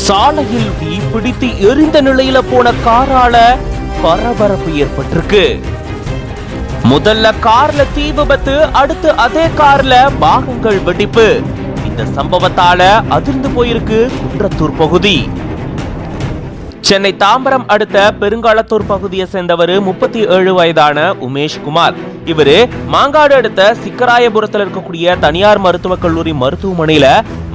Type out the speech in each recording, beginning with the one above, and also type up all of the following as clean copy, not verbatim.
சாலையில் தீப்பிடித்து எரிந்த நிலையில போன காரால பரபரப்பு ஏற்பட்டிருக்கு. முதல்ல கார்ல தீ விபத்து, அடுத்து அதே கார்ல பாகங்கள் வெடிப்பு. இந்த சம்பவத்தால அதிர்ந்து போயிருக்கு குன்றத்தூர் பகுதி. சென்னை தாம்பரம் அடுத்த பெருங்காலத்தூர் பகுதியை சேர்ந்தவர் 37 வயதான உமேஷ்குமார். இவரு மாங்காடு அடுத்த சிக்கராயபுரத்தில் இருக்கக்கூடிய தனியார் மருத்துவக் கல்லூரி மருத்துவமனையில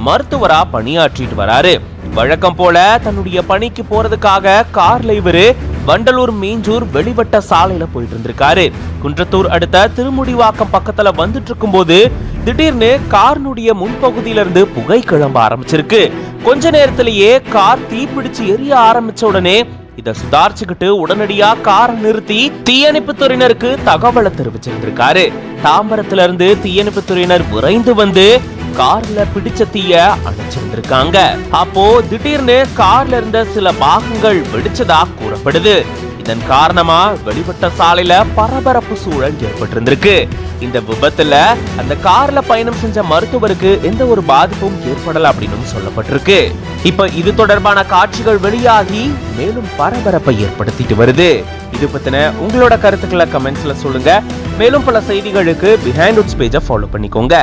மருத்துவரா பணியாற்றிட்டு வராரு. வழக்கம் போல தன்னுடைய பணிக்கு போறதுக்காக கார்ல இவரு வண்டலூர் மீஞ்சூர் வெளிவட்ட சாலையில போயிட்டு இருந்திருக்காரு. குன்றத்தூர் அடுத்த திருமுடிவாக்கம் பக்கத்துல வந்துட்டு இருக்கும் போது திடீர்னு காரினுடைய முன்பகுதியில இருந்து புகை கிளம்ப ஆரம்பிச்சிருக்கு. கொஞ்ச நேரத்திலேயே கார் தீப்பிடிச்சு எரிய ஆரம்பிச்ச உடனே இத சுதாரிச்சுக்கிட்டு உடனடியா காரை நிறுத்தி தீயணைப்பு துறையினருக்கு தகவலை தெரிவிச்சிருந்திருக்காரு. தாம்பரத்துல இருந்து தீயணைப்பு துறையினர் விரைந்து வந்து கார்ல பிடிச்ச தீய அணைச்சிருந்திருக்காங்க. அப்போ திடீர்னு கார்ல இருந்த சில பாகங்கள் வெடிச்சதா கூறப்படுது. இதன் காரணமா வெளிவட்ட சாலையில பரபரப்பு சூழல் ஏற்பட்டிருந்திருக்கு. இந்த விபத்துல அந்த கார்ல பயணம் செஞ்ச மருத்துவருக்கு எந்த ஒரு பாதிப்பும் ஏற்படல அப்படின்னு சொல்லப்பட்டிருக்கு. இப்ப இது தொடர்பான காட்சிகள் வெளியாகி மேலும் பரபரப்பை ஏற்படுத்திட்டு வருது. இது பத்தின உங்களோட கருத்துக்களை கமெண்ட்ஸ்ல சொல்லுங்க. மேலும் பல செய்திகளுக்கு பிஹைண்ட் உட்ஸ் பேஜை ஃபாலோ பண்ணிக்கோங்க.